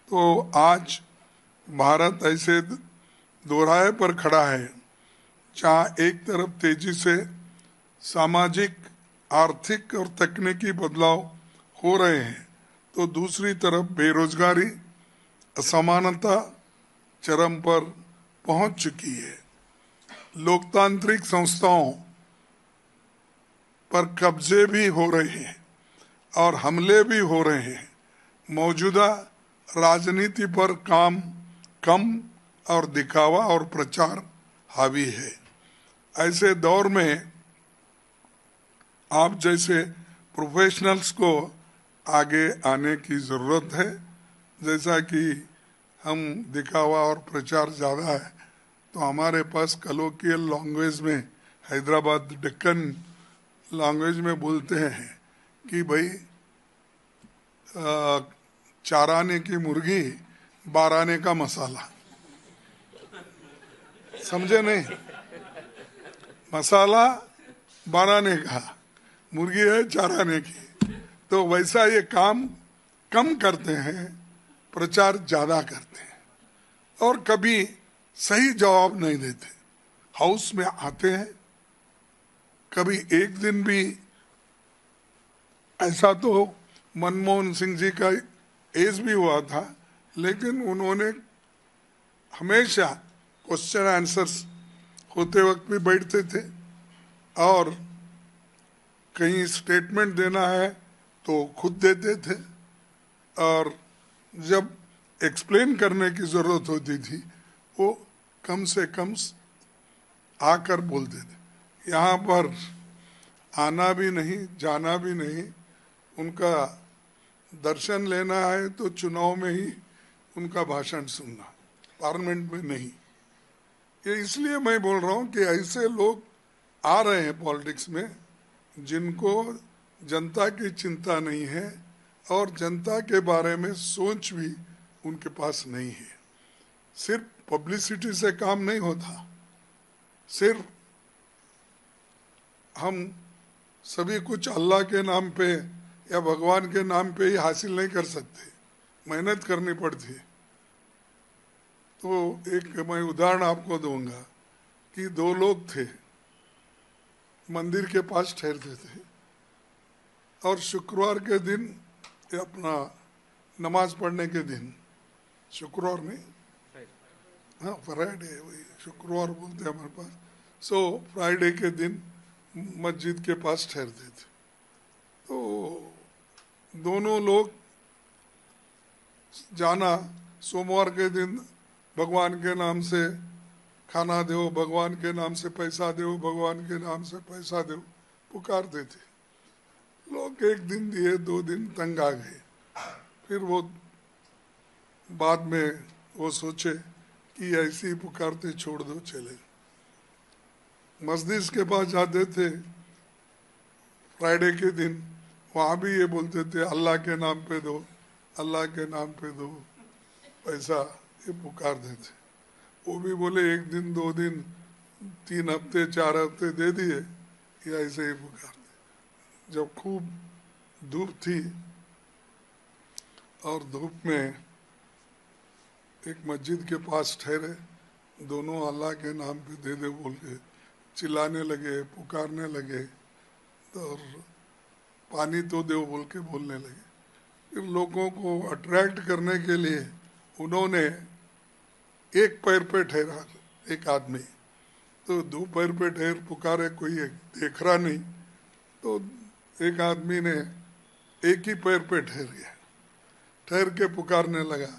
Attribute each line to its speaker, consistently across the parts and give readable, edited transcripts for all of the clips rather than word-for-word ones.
Speaker 1: तो आज भारत ऐसे दोराहे पर खड़ा है जहाँ एक तरफ तेजी से सामाजिक, आर्थिक और तकनीकी बदलाव हो रहे हैं, तो दूसरी तरफ बेरोजगारी, असमानता चरम पर पहुंच चुकी है। लोकतांत्रिक संस्थाओं पर कब्जे भी हो रहे हैं और हमले भी हो रहे हैं। मौजूदा राजनीति पर कम और दिखावा और प्रचार हावी है। ऐसे दौर में आप जैसे प्रोफेशनल्स को आगे आने की ज़रूरत है। जैसा कि हम दिखावा और प्रचार ज़्यादा है, तो हमारे पास कलोकियल लैंग्वेज में, हैदराबाद डेक्कन लैंग्वेज में बोलते हैं कि भाई 4 आने की मुर्गी 12 आने का मसाला। समझे नहीं? मसाला 12 आने का, मुर्गी है 4 आने की। तो वैसा ये काम कम करते हैं, प्रचार ज्यादा करते हैं और कभी सही जवाब नहीं देते। हाउस में आते हैं, कभी एक दिन भी ऐसा तो मनमोहन सिंह जी का एज भी हुआ था, लेकिन उन्होंने हमेशा क्वेश्चन आंसर्स होते वक्त भी बैठते थे और कहीं स्टेटमेंट देना है तो खुद देते थे और जब एक्सप्लेन करने की जरूरत होती थी वो कम से कम आकर बोलते थे। यहाँ पर आना भी नहीं, जाना भी नहीं, उनका दर्शन लेना है तो चुनाव में ही उनका भाषण सुनना, पार्लियामेंट में नहीं। ये इसलिए मैं बोल रहा हूँ कि ऐसे लोग आ रहे हैं पॉलिटिक्स में जिनको जनता की चिंता नहीं है और जनता के बारे में सोच भी उनके पास नहीं है। सिर्फ पब्लिसिटी से काम नहीं होता, सिर्फ हम सभी कुछ अल्लाह के नाम पे या भगवान के नाम पे ही हासिल नहीं कर सकते, मेहनत करनी पड़ती है। तो एक मैं उदाहरण आपको दूंगा कि 2 लोग थे, मंदिर के पास ठहरते थे और शुक्रवार के दिन, अपना नमाज पढ़ने के दिन, शुक्रवार नहीं, हाँ फ्राइडे, वही शुक्रवार बोलते हैं हमारे पास, फ्राइडे के दिन मस्जिद के पास ठहरते थे। तो दोनों लोग जाना, सोमवार के दिन भगवान के नाम से खाना दो, भगवान के नाम से पैसा दो, भगवान के नाम से पैसा दो, पुकारते थे। लोग 1 दिन दिए, 2 दिन तंग आ गए। फिर वो बाद में वो सोचे कि ऐसे ही पुकारते छोड़ दो, चले। मस्जिद के पास जाते थे फ्राइडे के दिन, वहाँ भी ये बोलते थे अल्लाह के नाम पे दो, अल्लाह के नाम पे दो पैसा, ये पुकार देते। वो भी बोले 1 दिन, 2 दिन, 3 हफ्ते, 4 हफ्ते दे दिए, या ऐसे ही पुकारते। जब खूब धूप थी और धूप में एक मस्जिद के पास ठहरे, दोनों अल्लाह के नाम पे दे दे बोल के चिल्लाने लगे, पुकारने लगे, तो और पानी तो दो बोल के बोलने लगे। फिर लोगों को अट्रैक्ट करने के लिए उन्होंने एक पैर पे ठहरा एक आदमी, तो 2 पैर पे ठहर पुकारे, कोई देख रहा नहीं, तो एक आदमी ने एक ही पैर पे ठहर गया, ठहर के पुकारने लगा।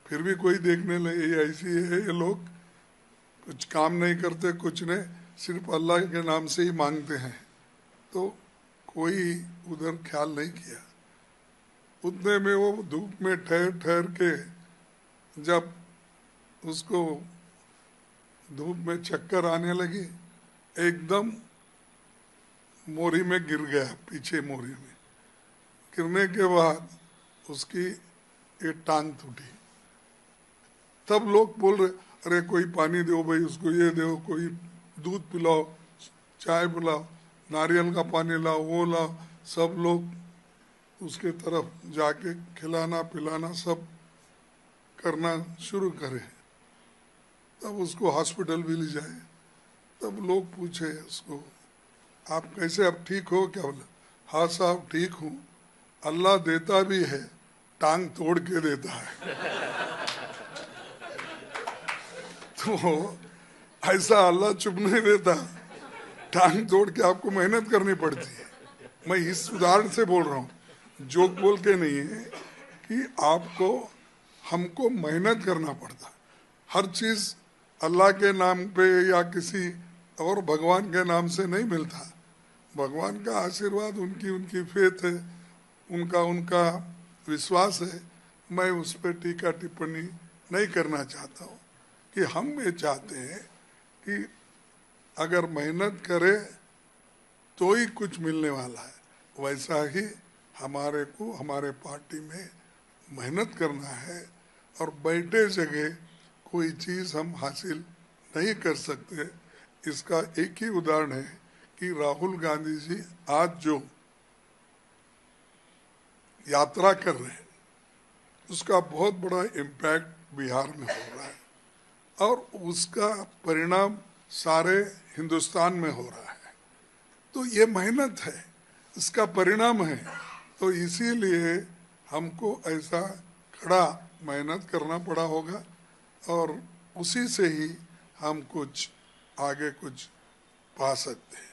Speaker 1: फिर भी कोई देखने लगे, ये ऐसी है, ये लोग कुछ काम नहीं करते, कुछ नहीं, सिर्फ अल्लाह के नाम से ही मांगते हैं। तो कोई उधर ख्याल नहीं किया। उतने में वो धूप में ठहर ठहर के जब उसको धूप में चक्कर आने लगी, एकदम मोरी में गिर गया, पीछे मोरी में गिरने के बाद उसकी एक टांग टूटी। तब लोग बोल रहे, अरे कोई पानी दो भाई उसको, ये दो, कोई दूध पिलाओ, चाय पिलाओ, नारियल का पानी लाओ, वो लाओ। सब लोग उसके तरफ जाके खिलाना पिलाना सब करना शुरू करे, तब उसको हॉस्पिटल भी ले जाए। तब लोग पूछे उसको, आप कैसे, अब ठीक हो क्या? बोला, हाँ साहब ठीक हूँ, अल्लाह देता भी है, टांग तोड़ के देता है। तो ऐसा अल्लाह चुप नहीं देता, टांग तोड़ के आपको मेहनत करनी पड़ती है। मैं इस उदाहरण से बोल रहा हूँ, जोक बोल के नहीं है, कि आपको हमको मेहनत करना पड़ता। हर चीज अल्लाह के नाम पे या किसी और भगवान के नाम से नहीं मिलता। भगवान का आशीर्वाद, उनकी उनकी फेथ है, उनका उनका विश्वास है। मैं उस पर टीका टिप्पणी नहीं करना चाहता हूँ। कि हम ये चाहते हैं कि अगर मेहनत करे तो ही कुछ मिलने वाला है। वैसा ही हमारे को हमारे पार्टी में मेहनत करना है, और बैठे जगह कोई चीज़ हम हासिल नहीं कर सकते। इसका एक ही उदाहरण है कि राहुल गांधी जी आज जो यात्रा कर रहे हैं, उसका बहुत बड़ा इम्पैक्ट बिहार में हो रहा है, और उसका परिणाम सारे हिंदुस्तान में हो रहा है। तो ये मेहनत है, इसका परिणाम है। तो इसीलिए हमको ऐसा खड़ा मेहनत करना पड़ा होगा, और उसी से ही हम कुछ आगे कुछ पा सकते हैं।